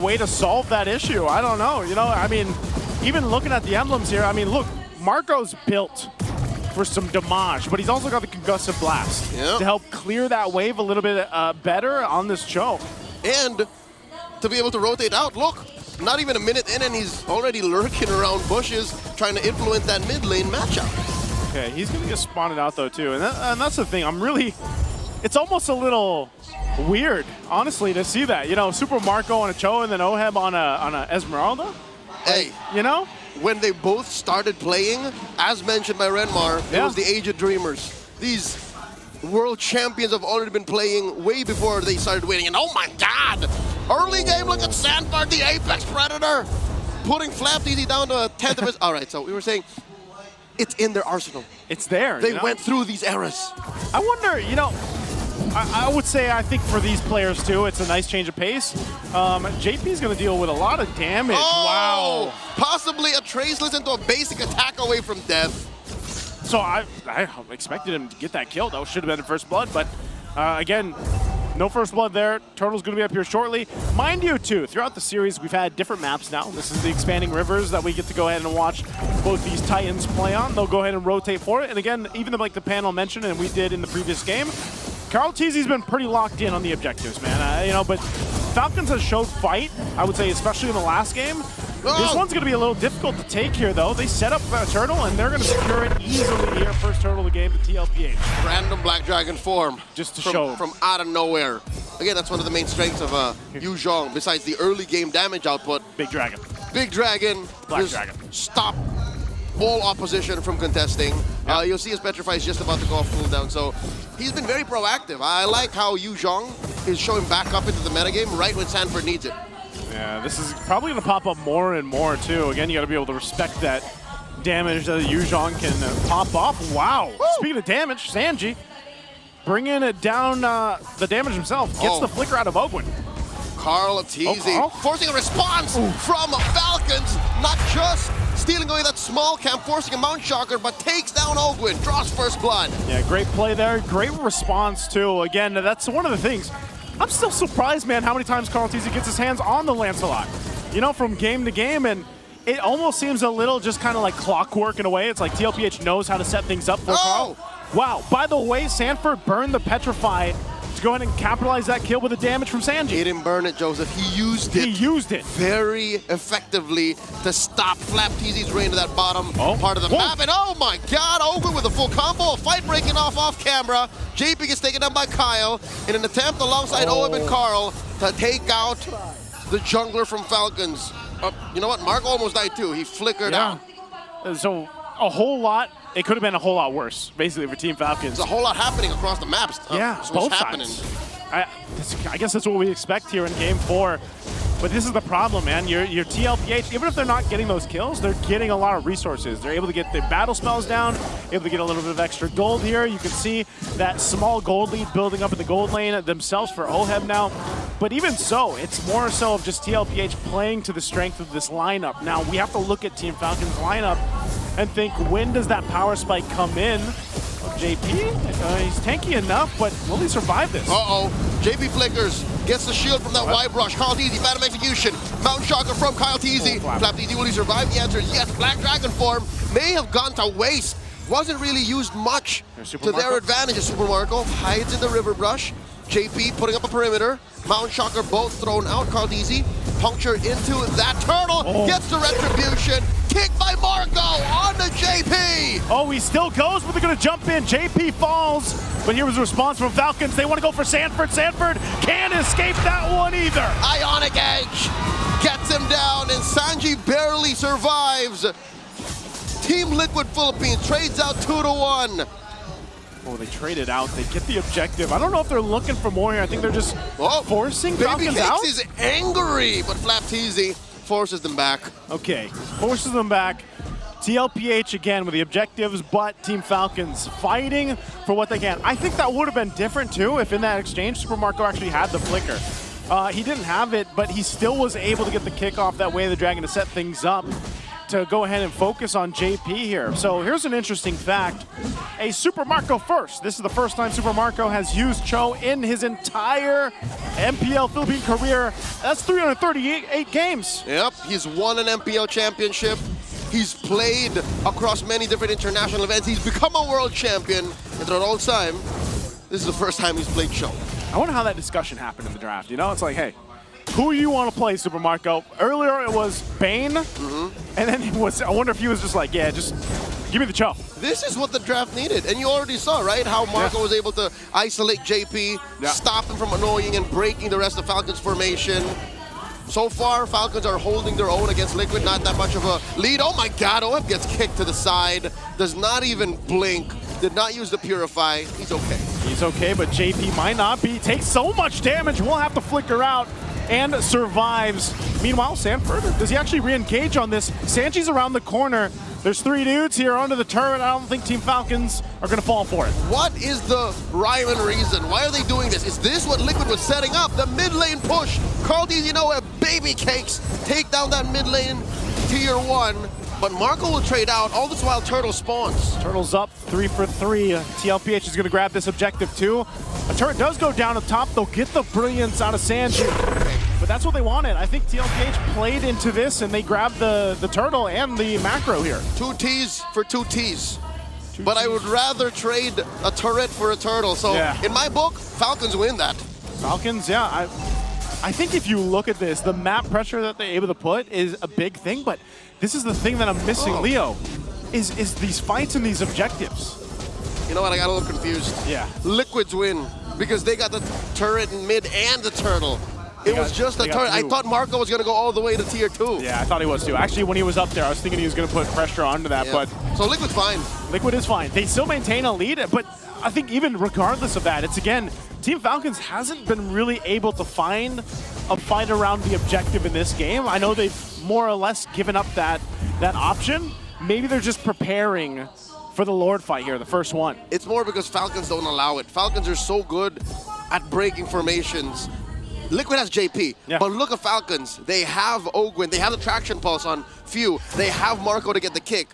way to solve that issue. I don't know. You know, I mean, even looking at the emblems here, I mean, look, Marco's built for some damage, but he's also got the concussive blast to help clear that wave a little bit better on this choke. And to be able to rotate out, look, not even a minute in and he's already lurking around bushes trying to influence that mid lane matchup. Okay, he's going to get spotted out though too, and that's the thing. It's almost a little weird, honestly, to see that. You know, Super Marco on a Cho and then Oheb on a Esmeralda. Hey, you know? When they both started playing, as mentioned by Renmar, it was the age of dreamers. These world champions have already been playing way before they started winning. And oh my God! Early game, look at Sandford, the Apex Predator, putting tlph down to a 10th of his. All right, so we were saying it's in their arsenal. It's there. They went through these eras. I wonder, you know, I would say I think for these players too, it's a nice change of pace. JP's going to deal with a lot of damage. Oh, wow. Possibly a traceless into a basic attack away from death. So I expected him to get that kill. That should have been in first blood, but again, no first blood there. Turtle's going to be up here shortly. Mind you, too, throughout the series, we've had different maps now. This is the expanding rivers that we get to go ahead and watch both these Titans play on. They'll go ahead and rotate for it. And again, even like the panel mentioned, and we did in the previous game, karltzy's been pretty locked in on the objectives, man. You know, but Falcons has showed fight, I would say, especially in the last game. This one's going to be a little difficult to take here, though. They set up a turtle, and they're going to secure it easily here. First turtle of the game to Tlph. Random Black Dragon form. Just to show. From out of nowhere. Again, that's one of the main strengths of Yu Zhong, besides the early game damage output. Big Dragon. Big Dragon. Black Dragon. Stop all opposition from contesting. You'll see his Petrify is just about to go off cooldown, so he's been very proactive. I like how Yu Zhong is showing back up into the metagame right when Sandford needs it. Yeah, this is probably going to pop up more and more, too. Again, you got to be able to respect that damage that Yu Zhong can pop off. Wow. Woo! Speaking of damage, Sanji bringing it down the damage himself. Gets the flicker out of Ogwin. karltzy forcing a response from Falcons. Not just stealing away that small camp, forcing a Mount Shocker, but takes down Ogwin, draws first blood. Yeah, great play there. Great response, too. Again, that's one of the things. I'm still surprised, man, how many times karltzy gets his hands on the Lancelot. You know, from game to game, and it almost seems a little just kind of like clockwork in a way. It's like Tlph knows how to set things up for Karl. Wow, by the way, Sandford burned the Petrify to go ahead and capitalize that kill with the damage from Sanji. He didn't burn it, Joseph. He used it. He used it. Very effectively to stop tlp's reign to that bottom part of the map. And oh my God, Ogwin with a full combo. A fight breaking off camera. JP gets taken down by Kyle in an attempt alongside Oheb and Karl to take out the jungler from Falcons. You know what? Marco almost died too. He flickered out. So a whole lot. It could have been a whole lot worse, basically, for Team Falcons. There's a whole lot happening across the maps. Both sides. I guess that's what we expect here in Game 4. But this is the problem, man. Your Tlph, even if they're not getting those kills, they're getting a lot of resources. They're able to get their battle spells down, able to get a little bit of extra gold here. You can see that small gold lead building up in the gold lane themselves for Oheb now. But even so, it's more so of just Tlph playing to the strength of this lineup. Now, we have to look at Team Falcons' lineup and think, when does that power spike come in? JP, he's tanky enough, but will he survive this? JP flickers, gets the shield from that wide brush. karltzy, Phantom Execution, Mount Shocker from karltzy. tlph, will he survive? The answer is yes. Black Dragon form may have gone to waste. Wasn't really used much to their advantage. Super Marco hides in the river brush. JP putting up a perimeter. Mount Shocker both thrown out. karltzy puncture into that turtle. Gets the retribution. Kick by Marco on to JP. Oh, he still goes, but they're going to jump in. JP falls, but here was a response from Falcons. They want to go for Sandford. Sandford can't escape that one either. Ionic Edge gets him down, and Sanji barely survives. Team Liquid Philippines trades out 2-1. Oh, they traded out. They get the objective. I don't know if they're looking for more here. I think they're just forcing Falcons out. Baby Cakes is angry, but tlph forces them back. Okay, forces them back. Tlph again with the objectives, but Team Falcons fighting for what they can. I think that would have been different too if in that exchange Super Marco actually had the flicker. He didn't have it, but he still was able to get the kickoff that way, the Dragon, to set things up. to go ahead and focus on JP here. So here's an interesting fact. A Super Marco first. This is the first time Super Marco has used Cho in his entire MPL Philippine career. That's 338 games. Yep, he's won an MPL championship. He's played across many different international events. He's become a world champion. And at all time, this is the first time he's played Cho. I wonder how that discussion happened in the draft. You know, it's like, hey, who you want to play, Super Marco? Earlier it was Bane, and then it was, I wonder if he was just like, yeah, just give me the Cho. This is what the draft needed, and you already saw, right, how Marco was able to isolate JP, stop him from annoying and breaking the rest of Falcons formation. So far, Falcons are holding their own against Liquid, not that much of a lead. Oh my God, OF gets kicked to the side, does not even blink, did not use the Purify. He's okay. He's okay, but JP might not be. Takes so much damage, will have to flicker out and survives. Meanwhile, Sanford, does he actually re-engage on this? Sanchi's around the corner. There's 3 dudes here onto the turret. I don't think Team Falcons are going to fall for it. What is the rhyme and reason? Why are they doing this? Is this what Liquid was setting up? The mid lane push. karltzy, you know, baby cakes. Take down that mid lane tier 1. But Marco will trade out. All this while Turtle spawns. Turtle's up 3 for 3. Tlph is going to grab this objective too. A turret does go down up top. They'll get the brilliance out of Sanji. But that's what they wanted. I think Tlph played into this and they grabbed the turtle and the macro here. 2 Ts for 2 Ts. But I would rather trade a turret for a turtle. So in my book, Falcons win that. Falcons, yeah. I think if you look at this, the map pressure that they're able to put is a big thing, but this is the thing that I'm missing, Leo, is these fights and these objectives. You know what, I got a little confused. Yeah. Liquids win because they got the turret in mid and the turtle. It was just a turret. I thought Marco was going to go all the way to tier 2. Yeah, I thought he was too. Actually, when he was up there, I was thinking he was going to put pressure onto that, but... So Liquid's fine. Liquid is fine. They still maintain a lead, but I think even regardless of that, it's again, Team Falcons hasn't been really able to find a fight around the objective in this game. I know they've more or less given up that option. Maybe they're just preparing for the Lord fight here, the first one. It's more because Falcons don't allow it. Falcons are so good at breaking formations. Liquid has JP, but look at Falcons. They have Ogwin, they have the traction pulse on Few, they have Marco to get the kick.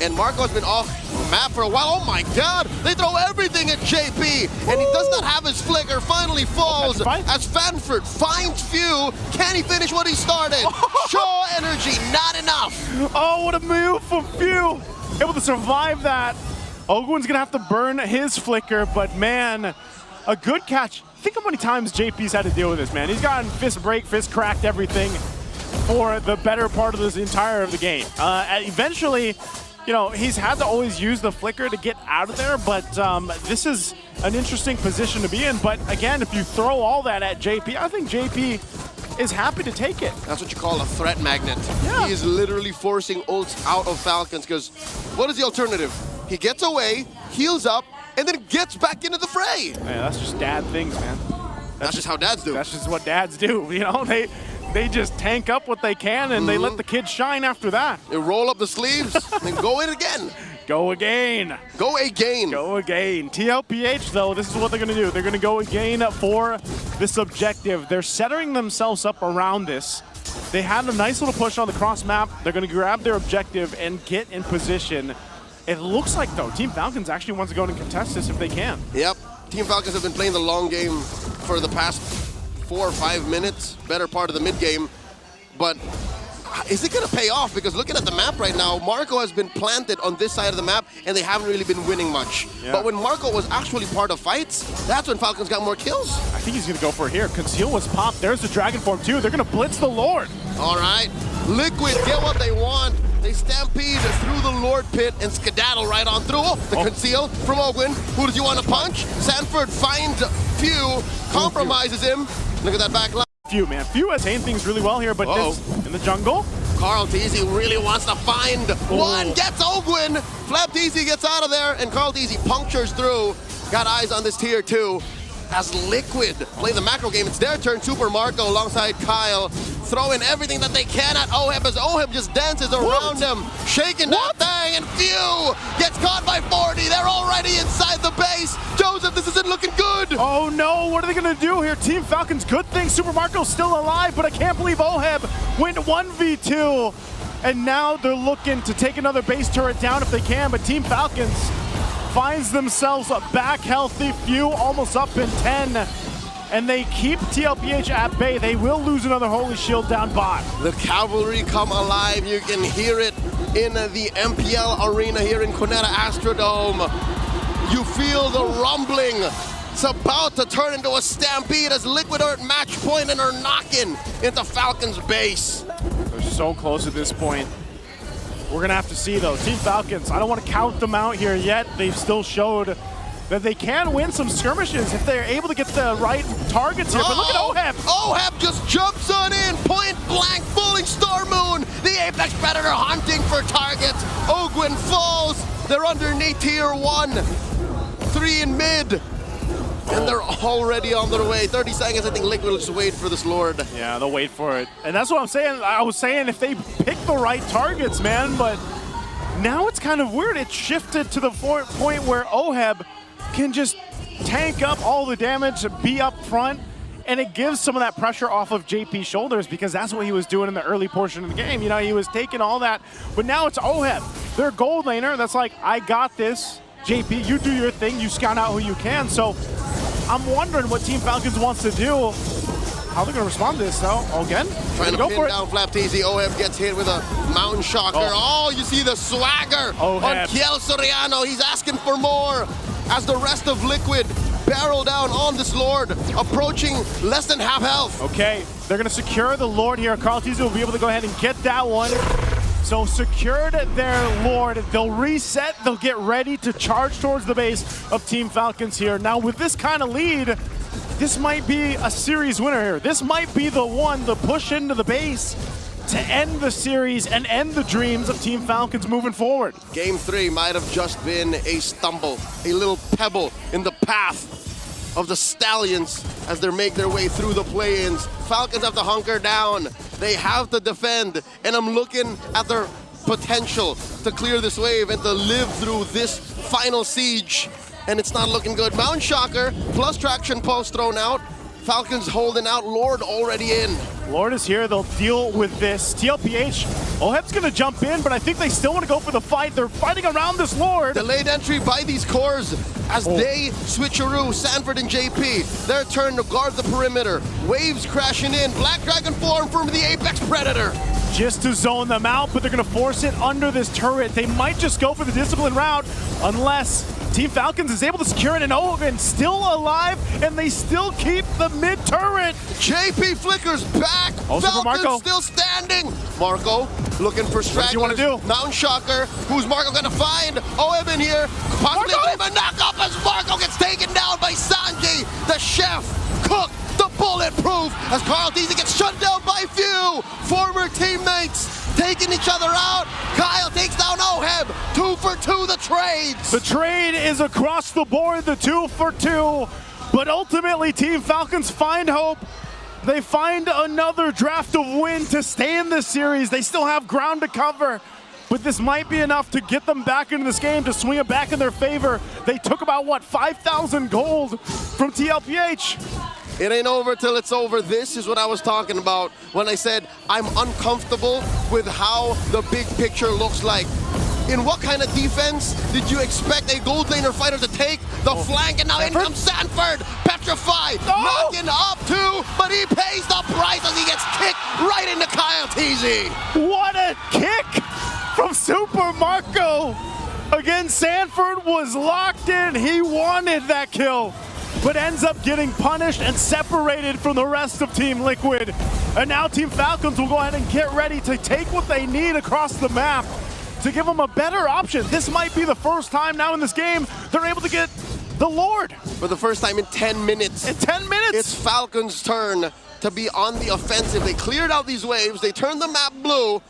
And Marco has been off map for a while. Oh my God, they throw everything at JP, and he does not have his flicker, finally falls as Fanford finds Few. Can he finish what he started? Shaw energy, not enough. Oh, what a move from Few. Able to survive that. Ogwin's gonna have to burn his flicker, but man, a good catch. Think how many times JP's had to deal with this, man. He's gotten fist break, fist cracked, everything for the better part of this entire of the game. Eventually, you know, he's had to always use the flicker to get out of there, but this is an interesting position to be in. But again, if you throw all that at JP, I think JP is happy to take it. That's what you call a threat magnet. Yeah. He is literally forcing ults out of Falcons because what is the alternative? He gets away, heals up, and then gets back into the fray. Man, that's just dad things, man. That's just how dads do. That's just what dads do, you know? They just tank up what they can and they let the kids shine after that. They roll up the sleeves and go in again. Go again. Go again. Go again. Tlph, though, this is what they're going to do. They're going to go again for this objective. They're setting themselves up around this. They had a nice little push on the cross map. They're going to grab their objective and get in position. It looks like, though, Team Falcons actually wants to go and contest this if they can. Yep. Team Falcons have been playing the long game for the past 4 or 5 minutes, better part of the mid game. But is it going to pay off? Because looking at the map right now, Marco has been planted on this side of the map, and they haven't really been winning much. Yeah. But when Marco was actually part of fights, that's when Falcons got more kills. I think he's going to go for it here. Conceal was popped. There's the Dragon Form, too. They're going to blitz the Lord. All right. Liquid get what they want. They stampede through the Lord pit and skedaddle right on through. Oh, the conceal from Ogwin. Who does he want to punch? Sanford finds Few, compromises him. Look at that back line. Few, man. Few has tamed things really well here, but this, in the jungle. karltzy really wants to find one. Gets Ogwin. Tlph gets out of there, and karltzy punctures through. Got eyes on this tier 2. As Liquid play the macro game, it's their turn. Super Marco alongside Kyle, throwing everything that they can at OHEB as OHEB just dances around him, shaking that thing, and Few gets caught by 40. They're already inside the base. Joseph, this isn't looking good. Oh no, what are they gonna do here? Team Falcons, good thing Super Marco's still alive, but I can't believe OHEB went 1v2. And now they're looking to take another base turret down if they can, but Team Falcons finds themselves back healthy, few almost up in 10. And they keep Tlph at bay. They will lose another Holy Shield down bot. The cavalry come alive. You can hear it in the MPL arena here in Cuneta Astrodome. You feel the rumbling. It's about to turn into a stampede as Liquid are at match point and are knocking into Falcons base. They're so close at this point. We're gonna have to see though. Team Falcons, I don't want to count them out here yet. They've still showed that they can win some skirmishes if they're able to get the right targets here. But look at Oheb. Oheb just jumps on in, point blank, fooling Star Moon. The Apex Predator hunting for targets. Ogwin falls. They're underneath tier 1. 3 in mid. And they're already on their way. 30 seconds, I think Liquid will just wait for this Lord. Yeah, they'll wait for it. And that's what I'm saying. I was saying if they pick the right targets, man, but now it's kind of weird. It shifted to the point where Oheb can just tank up all the damage, be up front, and it gives some of that pressure off of JP's shoulders because that's what he was doing in the early portion of the game. You know, he was taking all that, but now it's Oheb. Their gold laner that's like, I got this. JP, you do your thing, you scout out who you can. So I'm wondering what Team Falcons wants to do. How they're going to respond to this, though. Again, trying to pin down Tlph. Oheb gets hit with a Mountain Shocker. Oh, you see the swagger on Kiel Soriano. He's asking for more as the rest of Liquid barrel down on this Lord, approaching less than half health. Okay, they're going to secure the Lord here. karltzy will be able to go ahead and get that one. So secured their Lord. They'll reset. They'll get ready to charge towards the base of Team Falcons here. Now, with this kind of lead, this might be a series winner here. This might be the one to push into the base to end the series and end the dreams of Team Falcons moving forward. Game 3 might have just been a stumble, a little pebble in the path of the Stallions as they make their way through the play-ins. Falcons have to hunker down. They have to defend, and I'm looking at their potential to clear this wave and to live through this final siege. And it's not looking good. Mountain Shocker plus Traction Pulse thrown out. Falcons holding out, Lord already in. Lord is here, they'll deal with this. Tlph, Oheb's gonna jump in, but I think they still wanna go for the fight. They're fighting around this Lord. Delayed entry by these cores as they switcheroo, Sanford and JP. Their turn to guard the perimeter. Waves crashing in, Black Dragon form from the Apex Predator. Just to zone them out, but they're gonna force it under this turret. They might just go for the discipline route unless Team Falcons is able to secure it, and Owen still alive, and they still keep the mid turret. JP flickers back. Also for Marco. Falcons still standing. Marco looking for stragglers. What do you want to do? Mountain Shocker. Who's Marco gonna find? Oheb in here. Possibly a knock-up as Marco gets taken down by Sanji, the chef, cook, the bulletproof, as karltzy gets shut down by few former teammates. Taking each other out. Kyle takes down Oheb. 2 for 2 the trades. The trade is across the board, the 2 for 2. But ultimately, Team Falcons find hope. They find another draft of win to stay in this series. They still have ground to cover. But this might be enough to get them back into this game, to swing it back in their favor. They took about, what, 5,000 gold from Tlph. It ain't over till it's over. This is what I was talking about when I said I'm uncomfortable with how the big picture looks like. In what kind of defense did you expect a gold laner fighter to take the flank? And now in comes Sanford, petrified, knocking up too, but he pays the price as he gets kicked right into karltzy. What a kick from Super Marco. Again, Sanford was locked in. He wanted that kill, but ends up getting punished and separated from the rest of Team Liquid. And now Team Falcons will go ahead and get ready to take what they need across the map to give them a better option. This might be the first time now in this game they're able to get the Lord. For the first time in 10 minutes. In 10 minutes? It's Falcons' turn to be on the offensive. They cleared out these waves, they turned the map blue,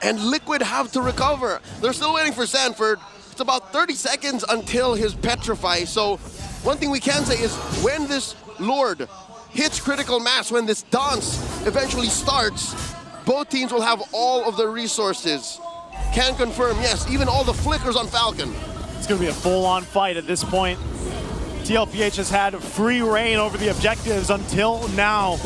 and Liquid have to recover. They're still waiting for Sanford. It's about 30 seconds until his petrify, so one thing we can say is when this Lord hits critical mass, when this dance eventually starts, both teams will have all of the resources. Can confirm, yes, even all the flickers on Falcon. It's going to be a full-on fight at this point. Tlph has had free reign over the objectives until now.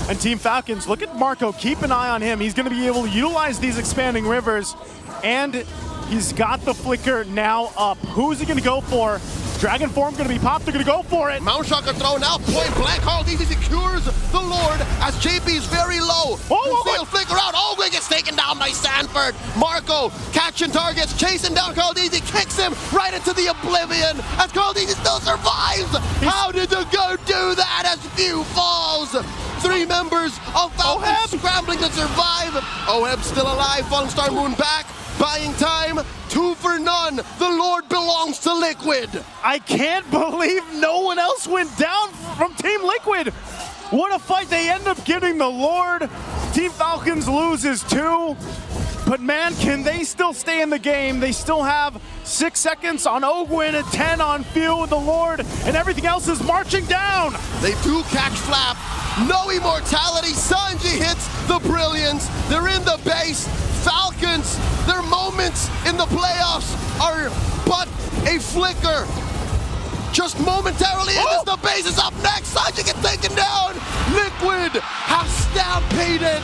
And Team Falcons, look at Marco, keep an eye on him. He's going to be able to utilize these expanding rivers, and he's got the flicker now up. Who's he going to go for? Dragon form going to be popped, they're going to go for it. Mount Shocker thrown out, point blank, karltzy secures the Lord as JP is very low. Conceal flicker out, Ogwe gets taken down by Sanford. Marco catching targets, chasing down karltzy, kicks him right into the oblivion as karltzy still survives. How did the goat do that as Few falls? 3 members of Falcons scrambling to survive. Oheb still alive, Falling Star Moon back. Buying time, 2 for none. The Lord belongs to Liquid. I can't believe no one else went down from Team Liquid. What a fight. They end up getting the Lord. Team Falcons loses 2. But man, can they still stay in the game? They still have 6 seconds on Ogwin and 10 on Few with the Lord, and everything else is marching down. They do catch Flap. No immortality. Sanji hits the brilliance. They're in the base. Falcons, their moments in the playoffs are but a flicker. Just momentarily in as the base is up next. Sanji gets taken down. Liquid have stampeded